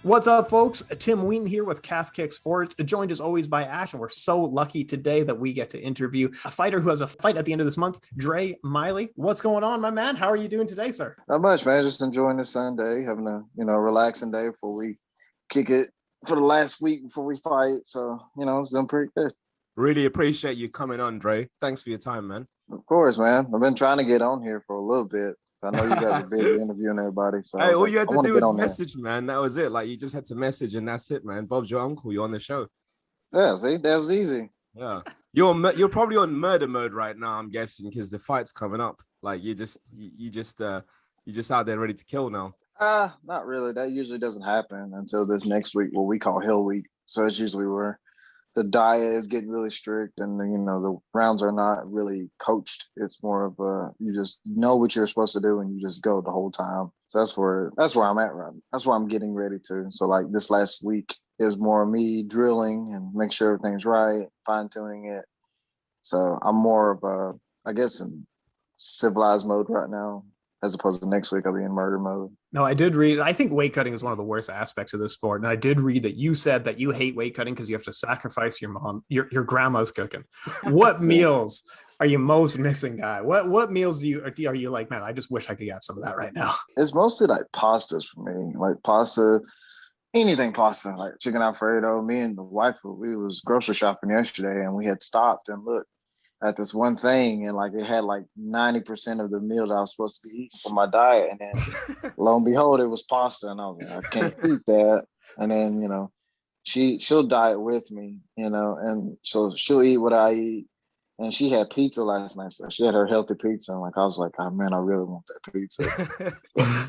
What's up, folks? Tim Wheaton here with Calf Kick Sports, joined as always by Ash, and we're so lucky today that we get to interview a fighter who has a fight at the end of this month, Dre Miley. What's going on, my man? How are you doing today, sir? Not much, man. Just enjoying this Sunday, having a relaxing day before we kick it for the last week before we fight. So it's doing pretty good. Really appreciate you coming on, Dre. Thanks for your time, man. Of course, man. I've been trying to get on here for a little bit. I know you guys are busy interviewing everybody. So hey, all you had to do was message, man. That was it. Like, you just had to message and that's it, man. Bob's your uncle. You're on the show. Yeah, see, that was easy. Yeah. You're probably on murder mode right now, I'm guessing, because the fight's coming up. Like, you're just out there ready to kill now. Not really. That usually doesn't happen until this next week, what we call Hell Week. So it's usually where the diet is getting really strict and the rounds are not really coached. It's more of you just know what you're supposed to do and you just go the whole time. So that's where I'm at right now. That's where I'm getting ready to. So like this last week is more of me drilling and make sure everything's right, fine-tuning it. So I'm more of I guess in civilized mode right now, as opposed to next week I'll be in murder mode. No, I did read, I think weight cutting is one of the worst aspects of this sport. And I did read that you said that you hate weight cutting because you have to sacrifice your mom, your grandma's cooking. What meals are you most missing, guy? What meals are you like, man, I just wish I could have some of that right now? It's mostly like pastas for me, like pasta, anything pasta, like chicken Alfredo. Me and the wife, we was grocery shopping yesterday and we had stopped and looked at this one thing and like it had like 90% of the meal that I was supposed to be eating for my diet, and then lo and behold it was pasta, and I was like, I can't eat that. And then she'll diet with me, and she'll eat what I eat. And she had pizza last night, so she had her healthy pizza, and like I was like, oh man, I really want that pizza.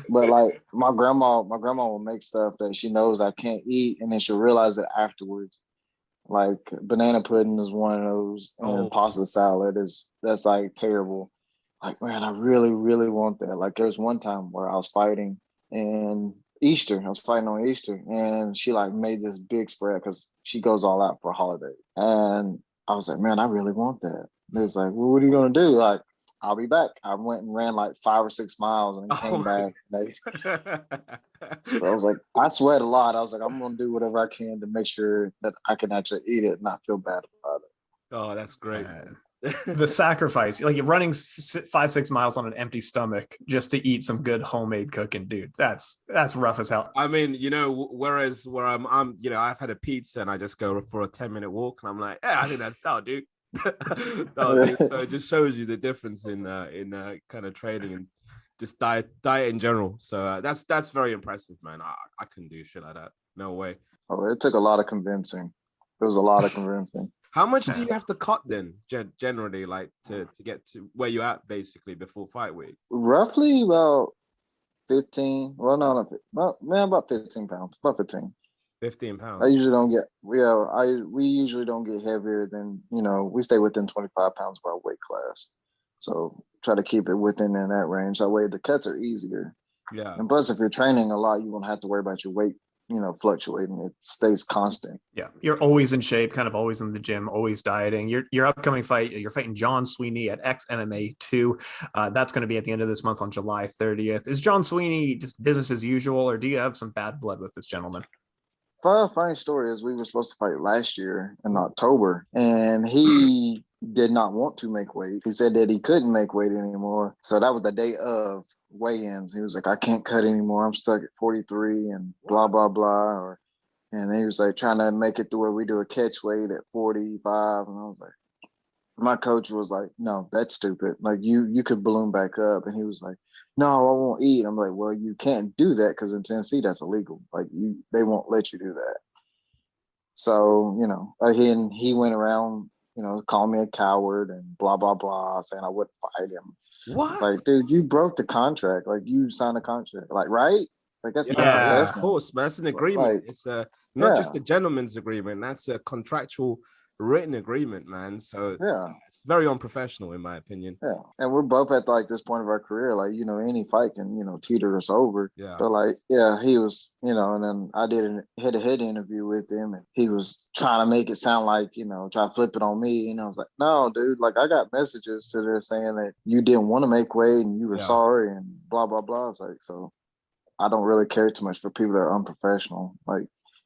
but like my grandma will make stuff that she knows I can't eat, and then she'll realize it afterwards. Like banana pudding is one of those, and pasta salad that's like terrible. Like, man, I really, really want that. Like there was one time where I was fighting on Easter, and she like made this big spread because she goes all out for a holiday. And I was like, man, I really want that. And it was like, well, what are you gonna do? Like, I'll be back. I went and ran like 5 or 6 miles and came back. So I was like, I sweat a lot. I was like, I'm going to do whatever I can to make sure that I can actually eat it and not feel bad about it. Oh, that's great. The sacrifice, like running 5-6 miles on an empty stomach just to eat some good homemade cooking, dude. That's rough as hell. I mean, whereas where I'm I've had a pizza and I just go for a 10-minute walk and I'm like, yeah, I think that'll do. So it just shows you the difference in kind of training and just diet in general. So that's very impressive, man. I couldn't do shit like that. No way. Oh, it took a lot of convincing. It was a lot of convincing. How much do you have to cut then, generally, like to get to where you're at basically before fight week? Roughly about 15. Well, no, about 15 pounds. About 15. 15 pounds. I usually don't get. We usually don't get heavier than we stay within 25 pounds of our weight class. So try to keep it within in that range. That way the cuts are easier. Yeah. And plus, if you're training a lot, you won't have to worry about your weight, fluctuating. It stays constant. Yeah. You're always in shape, kind of always in the gym, always dieting. Your upcoming fight, you're fighting John Sweeney at XMMA 2. That's going to be at the end of this month on July 30th. Is John Sweeney just business as usual, or do you have some bad blood with this gentleman? Funny story is we were supposed to fight last year in October, and he did not want to make weight. He said that he couldn't make weight anymore. So that was the day of weigh-ins. He was like, I can't cut anymore. I'm stuck at 43 and blah, blah, blah. And he was like trying to make it to where we do a catch weight at 45. And I was like, my coach was like, no, that's stupid. Like you could balloon back up. And he was like, no, I won't eat. I'm like, well, you can't do that because in Tennessee, that's illegal. Like they won't let you do that. So, he went around, calling me a coward and blah, blah, blah, saying I wouldn't fight him. What? It's like, dude, you broke the contract. Like you signed a contract, like, right? Like that's of course, man. That's an agreement. Like, it's not just a gentleman's agreement. That's a contractual written agreement, man. So it's very unprofessional in my opinion. Yeah. And we're both at like this point of our career, like, any fight can, teeter us over. Yeah. But like, he was, and then I did a head-to-head interview with him and he was trying to make it sound like, try to flip it on me. And I was like, no, dude, like I got messages to there saying that you didn't want to make weight and you were sorry and blah, blah, blah. It's like, so I don't really care too much for people that are unprofessional. Like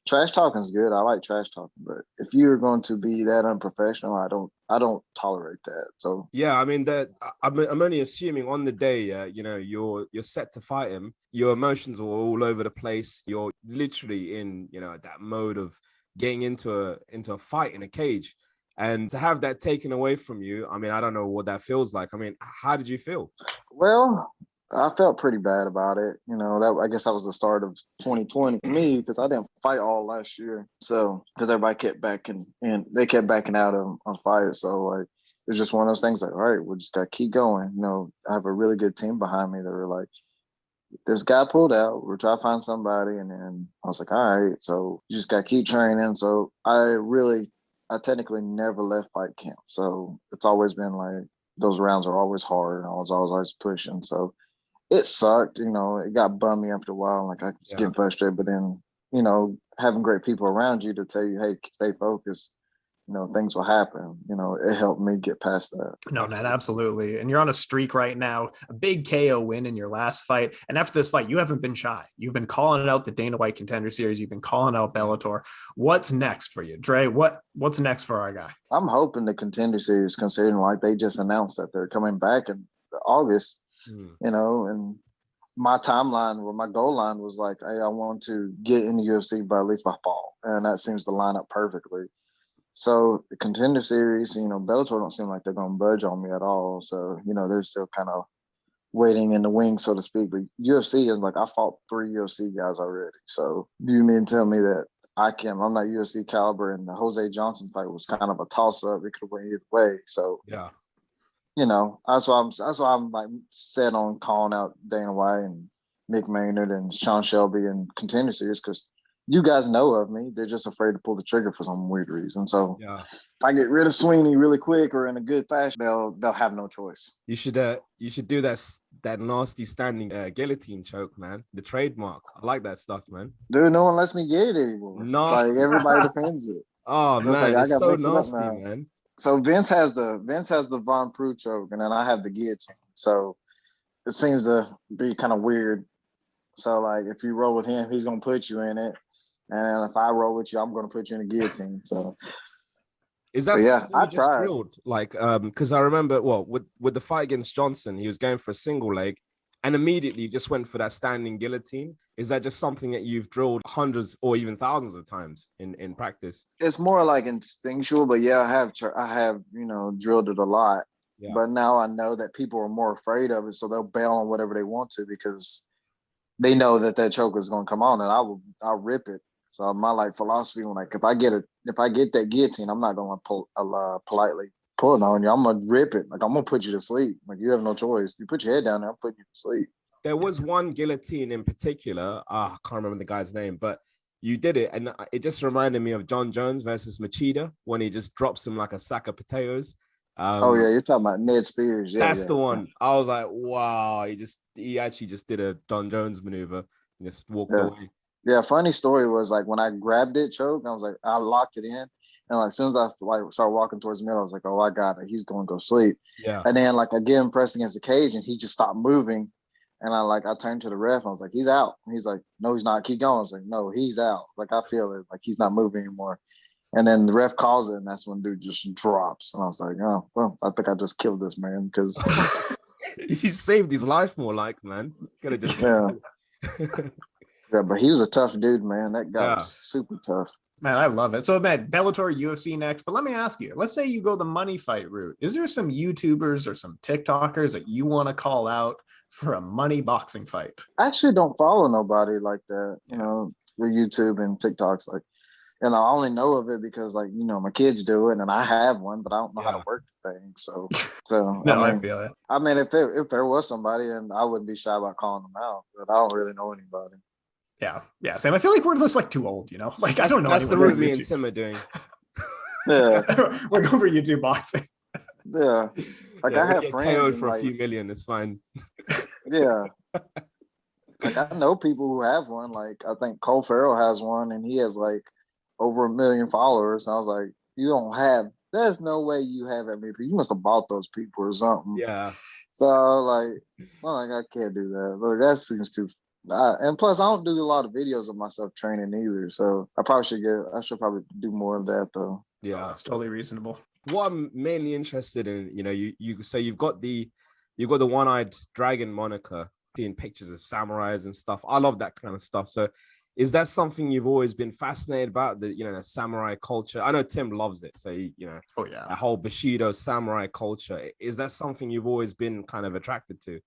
trash talking is good. I like trash talking, but if you're going to be that unprofessional, I don't tolerate that. So Yeah, I mean that I'm only assuming on the day, you know, you're set to fight him. Your emotions are all over the place. You're literally in, you know, that mode of getting into a fight in a cage, and to have that taken away from you. I mean, I don't know what that feels like. I mean, how did you feel? well, I felt pretty bad about it. You know, that I guess that was the start of 2020 for me because I didn't fight all last year. So because everybody kept backing and they kept backing out on fights. So like it's just one of those things like, all right, we just gotta keep going. You know, I have a really good team behind me that were like, this guy pulled out, we're trying to find somebody, and then I was like, all right, so you just gotta keep training. So I technically never left fight camp. So it's always been like those rounds are always hard and I was always pushing. So it sucked, you know, it got bummy after a while. Like I was getting frustrated, but then, you know, having great people around you to tell you, hey, stay focused, you know, things will happen. You know, it helped me get past that. No, man, absolutely. And you're on a streak right now, a big KO win in your last fight. And after this fight, you haven't been shy. You've been calling out the Dana White Contender Series. You've been calling out Bellator. What's next for you, Dre? What's next for our guy? I'm hoping the Contender Series, considering like they just announced that they're coming back in August, you know, and my timeline or my goal line was like, hey, I want to get in the UFC by at least by fall. And that seems to line up perfectly. So the Contender Series, you know, Bellator don't seem like they're going to budge on me at all. So, you know, they're still kind of waiting in the wings, so to speak. But UFC is like, I fought 3 UFC guys already. So do you mean tell me that I'm not UFC caliber, and the Jose Johnson fight was kind of a toss up. It could have went either way. So, Yeah. You know, that's why I'm like set on calling out Dana White and Mick Maynard and Sean Shelby and Contender Series because you guys know of me. They're just afraid to pull the trigger for some weird reason. So if I get rid of Sweeney really quick or in a good fashion, they'll have no choice. You should do that nasty standing guillotine choke, man. The trademark. I like that stuff, man. Dude, no one lets me get it anymore. Nasty. Like everybody defends it. Oh So man, like, it's so nasty, man. So Vince has the Von Prue choke, and then I have the guillotine. So it seems to be kind of weird. So like, if you roll with him, he's gonna put you in it, and if I roll with you, I'm gonna put you in a guillotine. So is that yeah, I just tried. drilled? Like, because I remember, with the fight against Johnson, he was going for a single leg, and immediately just went for that standing guillotine. Is that just something that you've drilled hundreds or even thousands of times in practice? It's more like instinctual, but yeah, I have you know drilled it a lot. Yeah. But now I know that people are more afraid of it, so they'll bail on whatever they want to because they know that choke is going to come on, and I'll rip it. So my like philosophy, like if I get that guillotine, I'm not going to politely pull it on you. I'm gonna rip it. Like I'm gonna put you to sleep. Like you have no choice. You put your head down there, I'm putting you to sleep. There was one guillotine in particular. I can't remember the guy's name, but you did it, and it just reminded me of John Jones versus Machida when he just drops him like a sack of potatoes. Oh yeah, you're talking about Ned Spears. Yeah, that's the one. I was like, wow, he actually just did a John Jones maneuver and just walked away. Yeah, funny story was like when I grabbed it, choke, I was like, I locked it in. And like as soon as I like started walking towards the middle, I was like, oh, I got it. He's going to go sleep. Yeah. And then like again, pressed against the cage, and he just stopped moving. And I turned to the ref. And I was like, he's out. And he's like, no, he's not. Keep going. I was like, no, he's out. Like I feel it. Like he's not moving anymore. And then the ref calls it, and that's when dude just drops. And I was like, oh, well, I think I just killed this man because you saved his life more like, man. Could have just Yeah, but he was a tough dude, man. That guy was super tough. Man, I love it. So, man, Bellator, UFC next. But let me ask you, let's say you go the money fight route. Is there some YouTubers or some TikTokers that you want to call out for a money boxing fight? I actually don't follow nobody like that, you know, for YouTube and TikToks. Like, and I only know of it because, like, you know, my kids do it and I have one, but I don't know how to work the thing. So no, I feel it. I mean, if there was somebody, then I wouldn't be shy about calling them out, but I don't really know anybody. Yeah, Sam. I feel like we're just like too old, you know. Like I don't know. That's the route me and Tim are doing. Yeah, we're going for YouTube boxing. Yeah, like I have friends KO'd for a few million. It's fine. Yeah, like I know people who have one. Like I think Cole Farrell has one, and he has like over 1 million followers. And I was like, you don't have. There's no way you have that many people. You must have bought those people or something. Yeah. So like, well, like I can't do that. But that seems too And plus, I don't do a lot of videos of myself training either. So I should probably do more of that though. Yeah, that's totally reasonable. What I'm mainly interested in, so you've got the one-eyed dragon moniker, seeing pictures of samurais and stuff. I love that kind of stuff. So is that something you've always been fascinated about, the samurai culture? I know Tim loves it. So, Oh yeah. a whole Bushido samurai culture. Is that something you've always been kind of attracted to?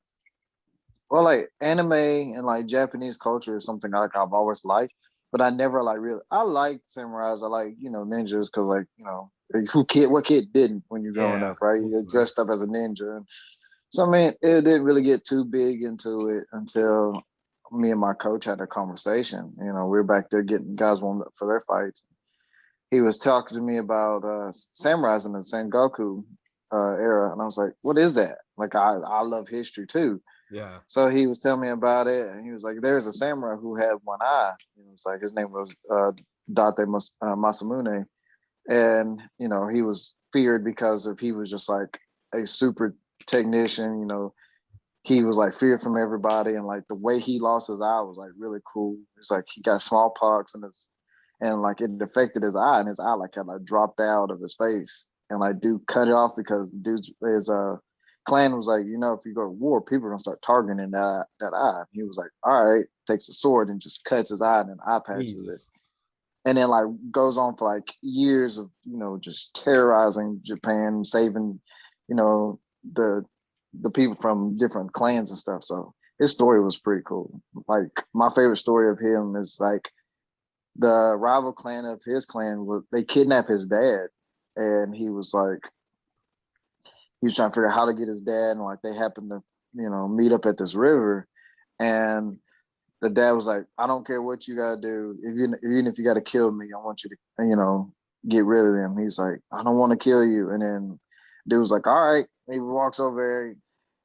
Well, like anime and like Japanese culture is something like I've always liked, but I never like really. I like samurais. I like ninjas because what kid didn't when you're growing up, right? You're dressed up as a ninja. And so I mean, it didn't really get too big into it until me and my coach had a conversation. We were back there getting guys warmed up for their fights. He was talking to me about samurais in the Sengoku era, and I was like, "What is that?" Like, I love history too. Yeah. So he was telling me about it, and he was like, "There's a samurai who had one eye." It was like his name was Masamune, and he was feared because he was just like a super technician. He was like feared from everybody, and like the way he lost his eye was like really cool. It's like he got smallpox and like it affected his eye, and his eye like kind of dropped out of his face, and like dude cut it off because the dude's his clan was like, if you go to war, people are gonna start targeting that eye. He was like, all right, takes a sword and just cuts his eye and then eye patches it. And then like goes on for like years of, just terrorizing Japan, saving, the people from different clans and stuff. So his story was pretty cool. Like my favorite story of him is like the rival clan of his clan they kidnapped his dad, and he was trying to figure out how to get his dad, and like they happened to, meet up at this river, and the dad was like, "I don't care what you gotta do, even if you gotta kill me, I want you to, get rid of them." He's like, "I don't want to kill you," and then dude was like, "All right." He walks over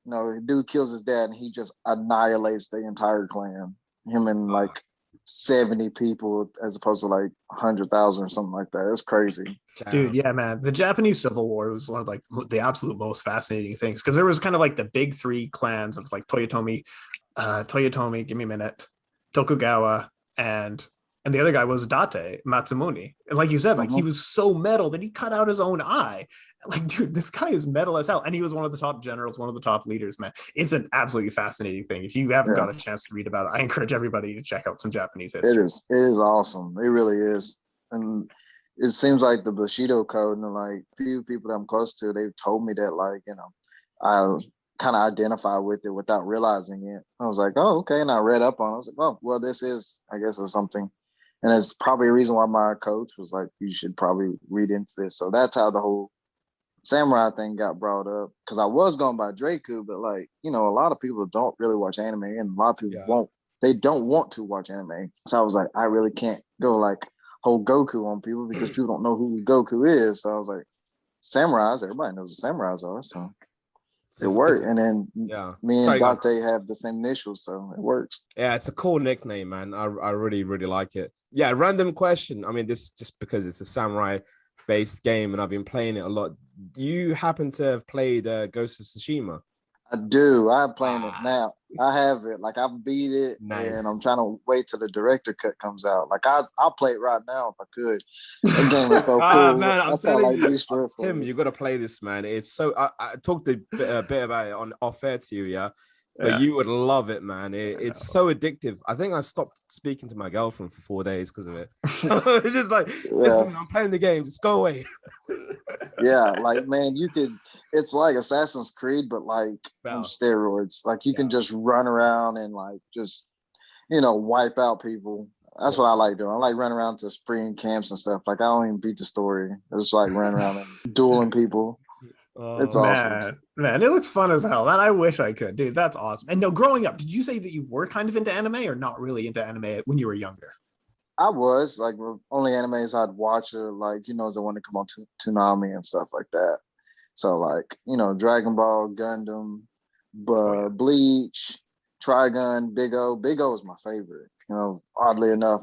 there, dude kills his dad, and he just annihilates the entire clan. Him and like 70 people as opposed to like 100,000 or something like that. It's crazy. Dude, yeah, man. The Japanese Civil War was one of like the absolute most fascinating things because there was kind of like the big three clans of like Toyotomi, give me a minute, Tokugawa, and the other guy was Date Matsumune. And like you said, like he was so metal that he cut out his own eye. Like, dude, this guy is metal as hell. And he was one of the top generals, one of the top leaders, man. It's an absolutely fascinating thing. If you haven't got a chance to read about it, I encourage everybody to check out some Japanese history. It is awesome. It really is. And it seems like the Bushido code, and like few people that I'm close to, they've told me that, like, I kind of identify with it without realizing it. I was like, oh, okay. And I read up on it. I was like, oh, well, this is, I guess, it's something. And it's probably a reason why my coach was like, you should probably read into this. So that's how the whole samurai thing got brought up, because I was going by Draku, but like, a lot of people don't really watch anime, and a lot of people they don't want to watch anime. So I was like, I really can't go like whole Goku on people because people don't know who Goku is. So I was like, samurais, everybody knows what samurais are. So it worked. And then me and Date have the same initials, so it works. Yeah, it's a cool nickname, man. I really, really like it. Yeah, random question. I mean, this just because it's a samurai based game and I've been playing it a lot. Do you happen to have played Ghost of Tsushima? I do. I'm playing it now. I have it. Like, I've beat it, and I'm trying to wait till the director cut comes out. Like, I'll play it right now if I could. That game is so cool. Man, I'm telling you, Tim, you got to play this, man. It's so. I talked a bit about it on off air to you, yeah. But you would love it, man. It's so addictive. I think I stopped speaking to my girlfriend for 4 days because of it. It's just like, listen, I'm playing the game. Just go away. Yeah, like, man, it's like Assassin's Creed, but like on steroids. Like, you can just run around and like just, wipe out people. That's what I like doing. I like running around to freeing camps and stuff. Like, I don't even beat the story. It's like running around and dueling people. It's awesome. Man, it looks fun as hell. Man, I wish I could, dude. That's awesome. And no, growing up, did you say that you were kind of into anime or not really into anime when you were younger? I was like, only animes I'd watch are like, is the one that come on Toonami and stuff like that. So like, Dragon Ball, Gundam, Bleach, Trigun, Big O. Big O is my favorite. Oddly enough,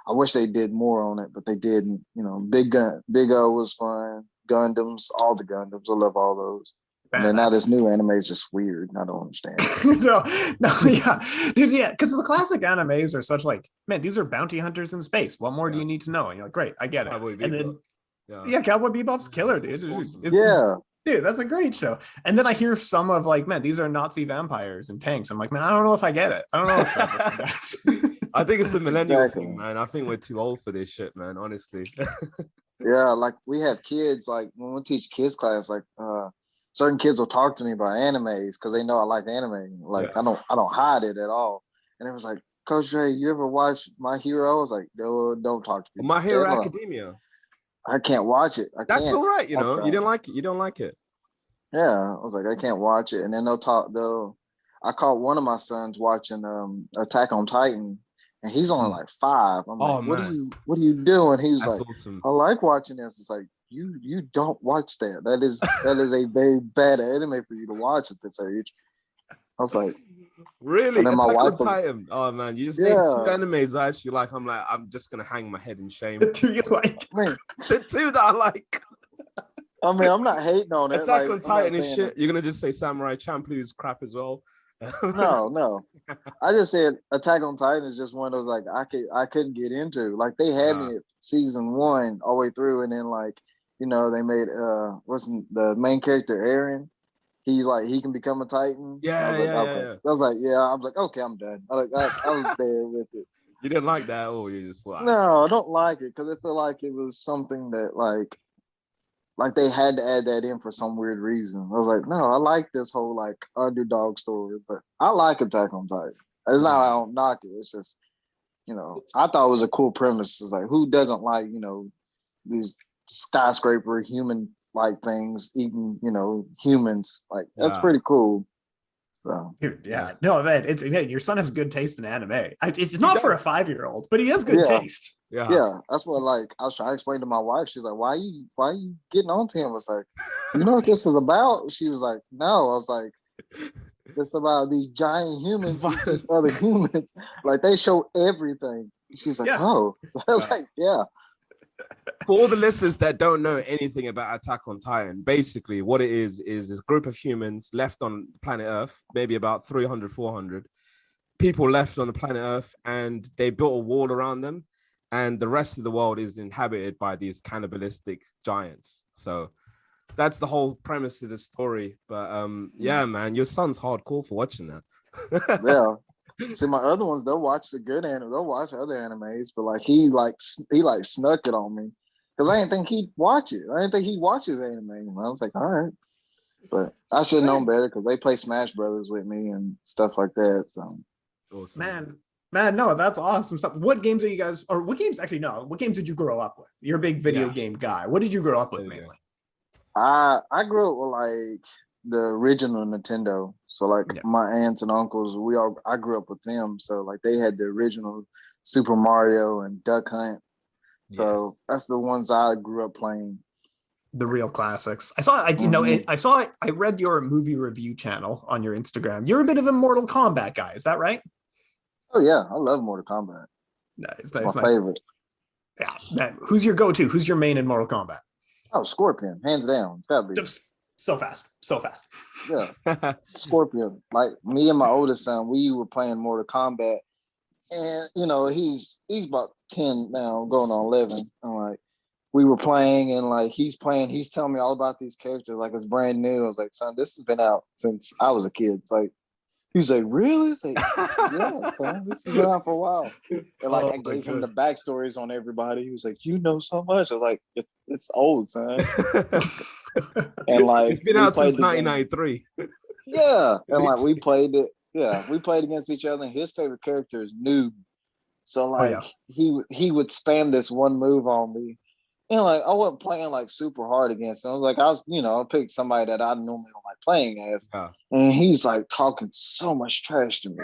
I wish they did more on it, but they didn't. Big O was fun. Gundams, all the Gundams. I love all those. And Man, then now that's this new anime is just weird. I don't understand. no, no, yeah, dude, yeah, because the classic animes are such like, man, these are bounty hunters in space. What more do you need to know? And you're like, great, I get it. Cowboy And Bebop. then Yeah. yeah, Cowboy Bebop's killer, dude. It's awesome. Yeah. Dude, that's a great show. And then I hear some of like, man, these are Nazi vampires and tanks. I'm like, man, I don't know if I get it. I don't know if that's I think it's the millennial Exactly. thing, man. I think we're too old for this shit, man. Honestly. Yeah, like we have kids, like when we teach kids class, like certain kids will talk to me about animes because they know I like anime. Like Yeah. I don't hide it at all. And it was like, Coach Dre, you ever watch My Hero? I was like, no, don't talk to me. My Hero Look, Academia. I can't watch it. That's can't. all right, you know. Okay. You didn't like it. You don't like it. Yeah, I was like, I can't watch it. And then I caught one of my sons watching Attack on Titan, and he's only like 5. I'm like, what are you doing? He was That's like, awesome. I like watching this. It's like, you don't watch that. That is a very bad anime for you to watch at this age. I was like, Really? and then my Attack on wife was, Titan. Oh man, you just named 2 animes I actually like. I'm just gonna hang my head in shame. the two you like. I mean, The 2 that I like. I'm not hating on it. Attack like, on Titan is shit. You're gonna just say Samurai Champloo is crap as well. No. I just said Attack on Titan is just one of those like I couldn't get into. Like they had me at season 1 all the way through, and then like, you know, they made what's the main character, Aaron. He's like he can become a Titan. Yeah, I was like, yeah, okay. yeah. I was like, yeah. I was like, okay, I'm done. I was there with it. You didn't like that, or you just thought? No, I don't like it because I feel like it was something that like they had to add that in for some weird reason. I was like, no, I like this whole like underdog story, but I like Attack on Titan. It's not I don't knock it. It's just, you know, I thought it was a cool premise. It's like, who doesn't like, you know, these skyscraper human like things eating, you know, humans? Like that's pretty cool. So Dude, yeah, no, man, your son has good taste in anime. It's not for a 5-year-old, but he has good taste. Yeah, that's what like I was trying to explain to my wife. She's like, why are you getting on to him? I was like, you know what this is about? She was like, no. I was like, it's about these giant humans who eat other humans. Like they show everything. She's like, oh. I was like, yeah. For all the listeners that don't know anything about Attack on Titan, basically what it is this group of humans left on planet Earth, maybe about 300, 400 people left on the planet Earth, and they built a wall around them, and the rest of the world is inhabited by these cannibalistic giants. So that's the whole premise of the story. But yeah, man, your son's hardcore for watching that. Yeah. See, my other ones, they'll watch the good anime. They'll watch other animes, but like he snuck it on me because I didn't think he'd watch it. I didn't think he watches anime. I was like, all right, but I should have known better because they play Smash Brothers with me and stuff like that. So, awesome. Man, no, that's awesome stuff. What games are you guys, or what games? Actually, no. What games did you grow up with? You're a big video game guy. What did you grow up with mainly? I grew up with like the original Nintendo. So like my aunts and uncles, I grew up with them. So like they had the original Super Mario and Duck Hunt. So that's the ones I grew up playing. The real classics. I read your movie review channel on your Instagram. You're a bit of a Mortal Kombat guy. Is that right? Oh yeah, I love Mortal Kombat. Nice. My favorite. Yeah. Who's your go-to? Who's your main in Mortal Kombat? Oh, Scorpion, hands down. It's gotta be. Just so fast. Yeah, Scorpion. Like me and my oldest son, we were playing Mortal Kombat, and you know he's about 10 now, going on 11. I'm like, we were playing, and like he's telling me all about these characters like it's brand new. I was like, son, this has been out since I was a kid. It's like, he's like, really? It's like, yeah, son, this has been out for a while. And like I gave him the backstories on everybody. He was like, you know so much. I was like, it's old, son. And like it's been out since 1993. Yeah, and like we played it. Yeah, we played against each other. And his favorite character is Noob. So like he would spam this one move on me. And like I wasn't playing like super hard against him. I was like, I picked somebody that I normally don't like playing as. And he's like talking so much trash to me.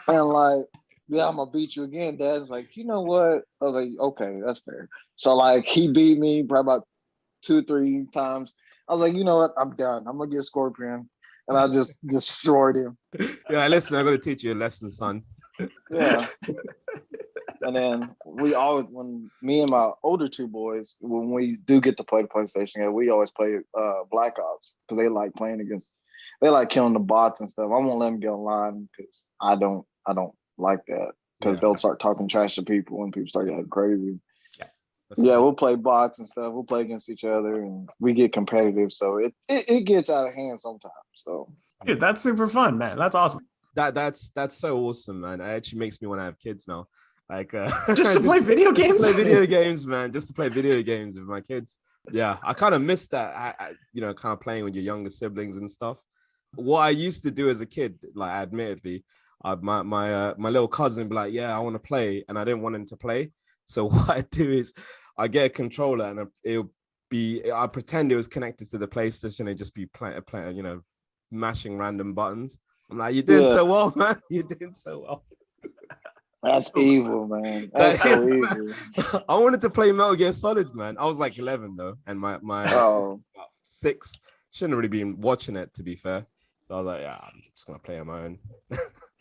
And like, yeah, I'm gonna beat you again, Dad. It's like, you know what? I was like, okay, that's fair. So like he beat me probably about 2-3 times. I was like, you know what? I'm done. I'm gonna get Scorpion. And I just destroyed him. Yeah, listen, I'm gonna teach you a lesson, son. Yeah. And then we always, when me and my older two boys, when we do get to play the PlayStation, we always play Black Ops because they like killing the bots and stuff. I won't let them get online because I don't like that because they'll start talking trash to people and people start getting crazy. We'll play bots and stuff. We'll play against each other and we get competitive. So it gets out of hand sometimes. So dude, that's super fun, man. That's awesome. That's so awesome, man. It actually makes me want to have kids now. Like just to play video games? Play video games, man. Just to play video games with my kids. Yeah, I kind of miss that. Kind of playing with your younger siblings and stuff. What I used to do as a kid, like admittedly, my little cousin would be like, yeah, I want to play, and I didn't want him to play. So what I do is I get a controller and I pretend it was connected to the PlayStation and just be playing, mashing random buttons. I'm like, you're doing so well, man. You're doing so well. That's evil, man. That's so evil. I wanted to play Metal Gear Solid, man. I was like 11 though, and my 6 shouldn't have really been watching it, to be fair. So I was like, yeah, I'm just gonna play on my own.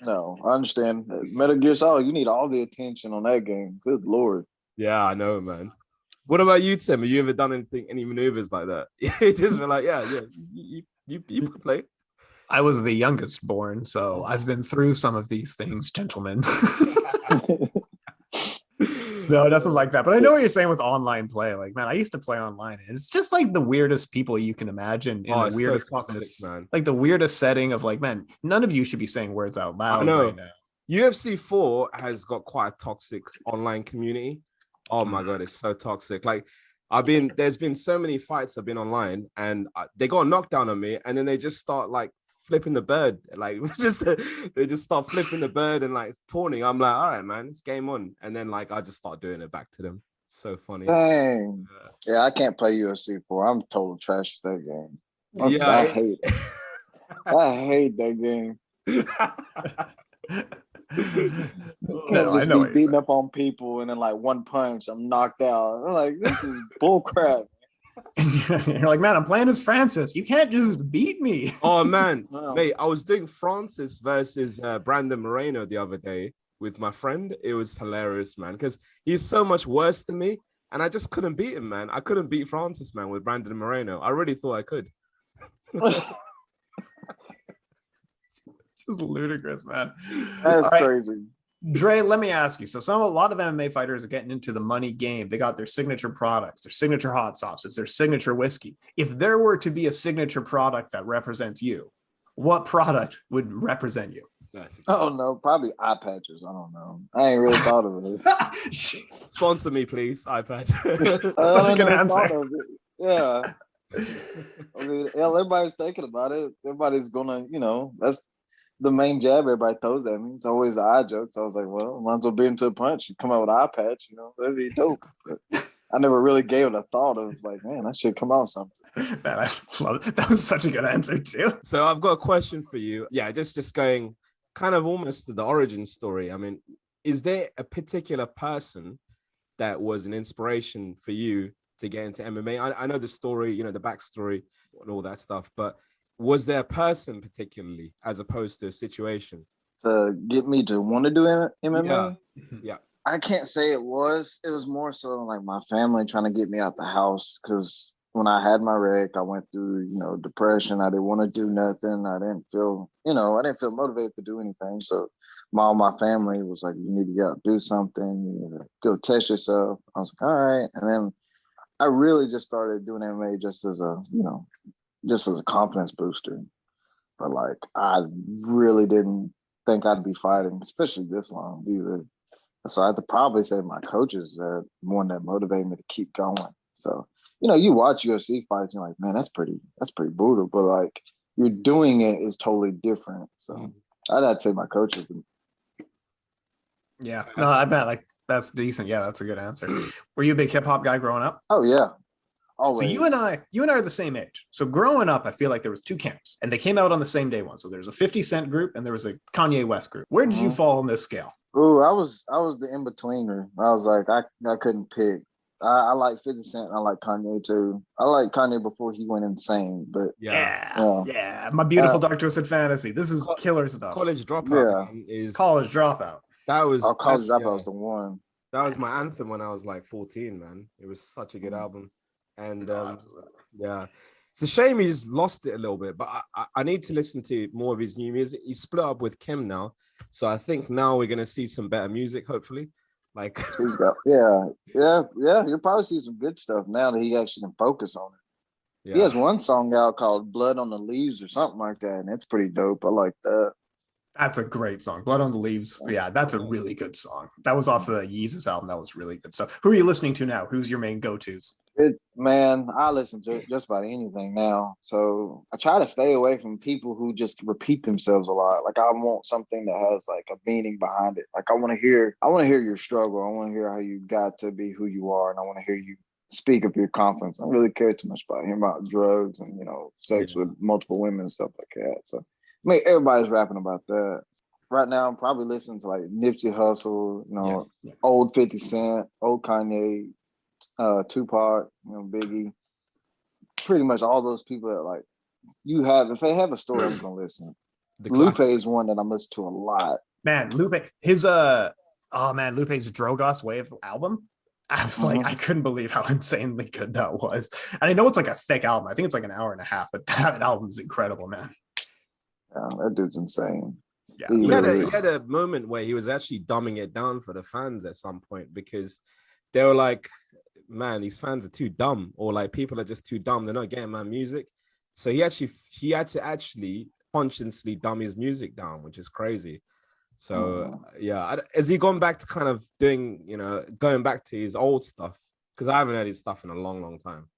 No, I understand. Metal Gear Solid, you need all the attention on that game. Good Lord. Yeah, I know, man. What about you, Tim? Have you ever done any maneuvers like that? It just been like, you could play. I was the youngest born, so I've been through some of these things, gentlemen. No, nothing like that. But I know what you're saying with online play. Like, man, I used to play online, and it's just like the weirdest people you can imagine in the weirdest, so toxic, man. Like the weirdest setting of like, man, none of you should be saying words out loud. I know. Right now. UFC 4 has got quite a toxic online community. Oh my god, it's so toxic. Like, there's been so many fights I've been online, and they got a knockdown on me, and then they just start like flipping the bird, like they just start flipping the bird and like taunting. I'm like, all right, man, it's game on. And then like I just start doing it back to them. So funny. Dang. Yeah, I can't play UFC 4. I'm total trash at that game. I hate it. I hate that game. I know be beating up on people and then like one punch, I'm knocked out. I'm like, this is bull crap. You're like, man, I'm playing as Francis. You can't just beat me. Oh man, mate, I was doing Francis versus Brandon Moreno the other day with my friend. It was hilarious, man, because he's so much worse than me, and I just couldn't beat him, man. I couldn't beat Francis, man, with Brandon Moreno. I really thought I could. Just ludicrous, man. That's crazy. Dre, let me ask you. So a lot of MMA fighters are getting into the money game. They got their signature products, their signature hot sauces, their signature whiskey. If there were to be a signature product that represents you, what product would represent you? Oh no, probably eye patches. I don't know. I ain't really thought of it. Sponsor me, please, eye patch. Such a good answer. Yeah. I mean, everybody's thinking about it. Everybody's gonna, that's the main jab everybody throws at me. It's always the eye joke. So I was like, well, might as well beat him to a punch and come out with an eye patch, that'd be dope. But I never really gave it a thought of like, man, that should come out something. Man, I love it. That was such a good answer too. So I've got a question for you. Yeah, just going kind of almost to the origin story. I mean, is there a particular person that was an inspiration for you to get into MMA? I know the story, the backstory and all that stuff, but was there a person particularly as opposed to a situation? To get me to want to do MMA? Yeah. I can't say it was. It was more so like my family trying to get me out the house because when I had my wreck, I went through, depression. I didn't want to do nothing. I didn't feel motivated to do anything. So my family was like, you need to get out, do something, you need to go test yourself. I was like, all right. And then I really just started doing MMA just as a confidence booster. But like, I really didn't think I'd be fighting, especially this long either. So I have to probably say my coaches are one that motivated me to keep going. So, you watch UFC fights, you're like, man, that's pretty brutal. But like, you're doing it is totally different. So I'd say my coaches. Yeah, no, I bet like that's decent. Yeah, that's a good answer. Were you a big hip hop guy growing up? Oh yeah. Always. So you and I are the same age. So growing up, I feel like there was two camps, and they came out on the same day one. So there was a 50 Cent group, and there was a Kanye West group. Where did you fall on this scale? Ooh, I was the in betweener. I was like, I couldn't pick. I like 50 Cent. And I like Kanye too. I like Kanye before he went insane. But yeah. My beautiful dark twisted fantasy. This is killer stuff. College Dropout is College Dropout. That was College Dropout was the one. That was my anthem when I was like 14, man. It was such a good album. And yeah, it's a shame he's lost it a little bit, but I need to listen to more of his new music. He's split up with Kim now. So I think now we're going to see some better music, hopefully. Like, He's got, yeah. You'll probably see some good stuff now that he actually can focus on it. He has one song out called Blood on the Leaves or something like that, and it's pretty dope. I like that. That's a great song. Blood on the Leaves. Yeah, that's a really good song. That was off the Yeezus album. That was really good stuff. Who are you listening to now? Who's your main go-tos? Man, I listen to just about anything now. So I try to stay away from people who just repeat themselves a lot. Like I want something that has like a meaning behind it. Like I want to hear your struggle. I want to hear how you got to be who you are, and I want to hear you speak of your confidence. I don't really care too much about hearing about drugs and sex with multiple women and stuff like that. So I mean, everybody's rapping about that. Right now, I'm probably listening to like Nipsey Hussle, old 50 Cent, old Kanye, Tupac, Biggie. Pretty much all those people that like if they have a story, I'm gonna listen. Lupe is one that I'm listening to a lot. Man, Lupe's Drogas Wave album. I was like, I couldn't believe how insanely good that was. And I know it's like a thick album. I think it's like an hour and a half, but that album is incredible, man. Yeah, that dude's insane. Yeah, he had a moment where he was actually dumbing it down for the fans at some point because they were like, man, these fans are too dumb, or like people are just too dumb. They're not getting my music. So he had to actually consciously dumb his music down, which is crazy. So has he gone back to kind of doing, going back to his old stuff? Because I haven't heard his stuff in a long, long time.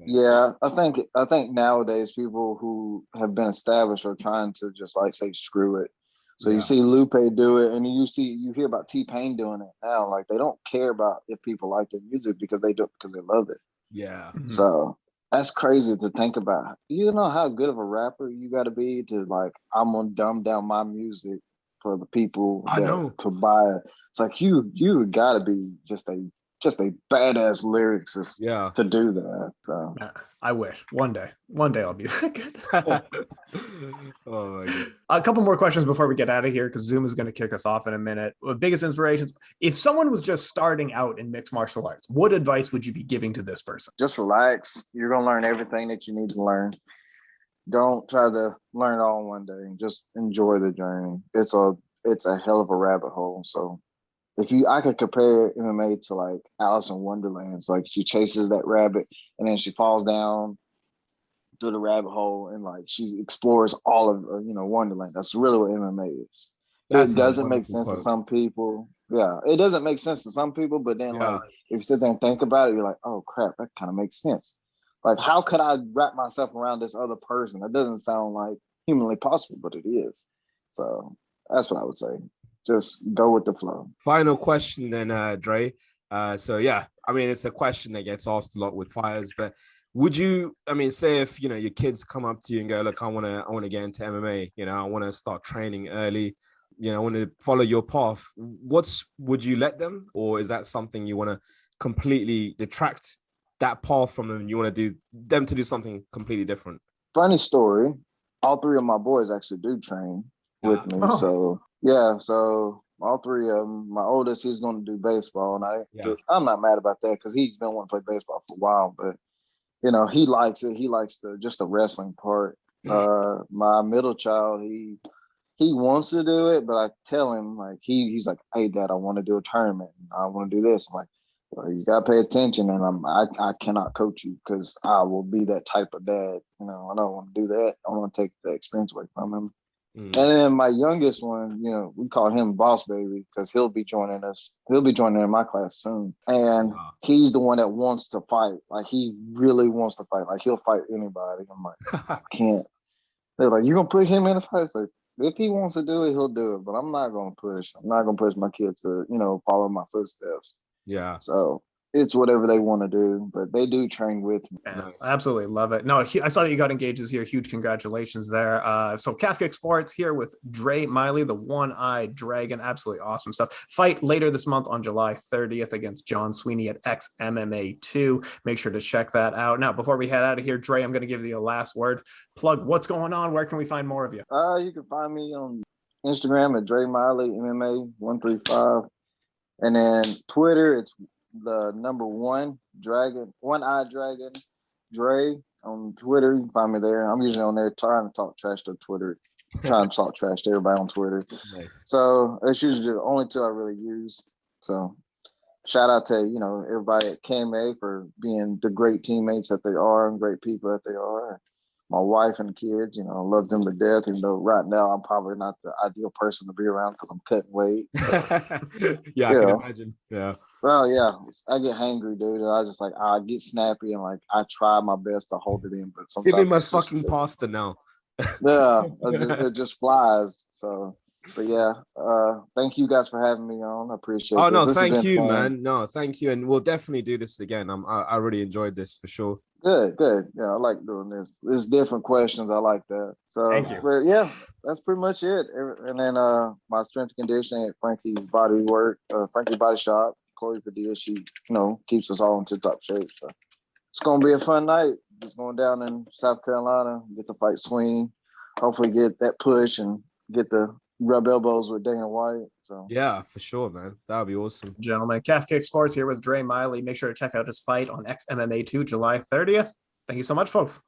Yeah, I think nowadays people who have been established are trying to just like say screw it. So you see Lupe do it, and you hear about T-Pain doing it now. Like they don't care about if people like their music because they do it because they love it. Yeah. So that's crazy to think about. You know how good of a rapper you got to be to like, I'm gonna dumb down my music for the people that could buy it. It's like you got to be just a badass lyricist to do that. So I wish one day I'll be that good. Oh my God. A couple more questions before we get out of here, because Zoom is going to kick us off in a minute. Biggest inspirations. If someone was just starting out in mixed martial arts, what advice would you be giving to this person? Just relax. You're going to learn everything that you need to learn. Don't try to learn it all in one day. Just enjoy the journey. It's a hell of a rabbit hole. So I could compare MMA to like Alice in Wonderland. It's like she chases that rabbit and then she falls down through the rabbit hole and like she explores all of Wonderland. That's really what MMA is. It doesn't make sense to some people. Yeah, it doesn't make sense to some people, but then like if you sit there and think about it, you're like, oh crap, that kind of makes sense. Like, how could I wrap myself around this other person? That doesn't sound like humanly possible, but it is. So that's what I would say. Just go with the flow. Final question then, Dre. It's a question that gets asked a lot with fighters, but would you, say if, your kids come up to you and go, look, I want to get into MMA, I want to start training early, I want to follow your path. Would you let them, or is that something you want to completely detract that path from them? You want to do them to do something completely different? Funny story. All three of my boys actually do train with me. So all three of them, my oldest, he's going to do baseball, and I'm not mad about that because he's been wanting to play baseball for a while, but he likes it. He likes the wrestling part. My middle child, he wants to do it, but I tell him like he's like, hey Dad, I want to do a tournament. I want to do this. I'm like, well, you gotta pay attention, and I cannot coach you because I will be that type of dad. I don't want to do that. I want to take the experience away from him. And then my youngest one, we call him Boss Baby because he'll be joining us. He'll be joining in my class soon. And he's the one that wants to fight. Like, he really wants to fight. Like, he'll fight anybody. I'm like, I can't. They're like, you're going to push him in the fight? It's like, if he wants to do it, he'll do it. But I'm not going to push. I'm not going to push my kids to, follow my footsteps. Yeah. So it's whatever they want to do, but they do train with me. Nice. I absolutely love it. No, I saw that you got engaged this year. Huge congratulations there. So Calf Kick Sports here with Dre Miley, the one-eyed dragon. Absolutely awesome stuff. Fight later this month on July 30th against John Sweeney at XMMA 2. Make sure to check that out. Now, before we head out of here, Dre, I'm going to give you a last word. Plug what's going on. Where can we find more of you? You can find me on Instagram at Dre Miley MMA 135. And then Twitter, it's the number one eye dragon, Dre on Twitter. You can find me there. I'm usually on there trying to talk trash to Twitter, trying to talk trash to everybody on Twitter. Nice. So it's usually the only two I really use. So shout out to, everybody at KMA for being the great teammates that they are and great people that they are. My wife and the kids, I love them to death, even though right now I'm probably not the ideal person to be around because I'm cutting weight. Yeah, I can imagine. Yeah. Well, yeah, I get hangry, dude. I just I get snappy and I try my best to hold it in, but sometimes Give me my fucking pasta now. Yeah, it just flies. So, but yeah, thank you guys for having me on. I appreciate Oh this. no, This has thank been you, fun. man. No, thank you, and we'll definitely do this again. I really enjoyed this for sure. Good. Yeah, I like doing this. There's different questions. I like that. So, Thank you. but yeah, that's pretty much it. And then my strength and conditioning at Frankie's Body Frankie Body Shop. Chloe Padilla, she keeps us all in tip-top shape. So it's gonna be a fun night. Just going down in South Carolina, get to fight Sweeney. Hopefully, get that push and get the rub elbows with Dana White. So Yeah, for sure, man. That would be awesome. Gentlemen, Calf Kick Sports here with Dre Miley. Make sure to check out his fight on XMMA 2, July 30th. Thank you so much, folks.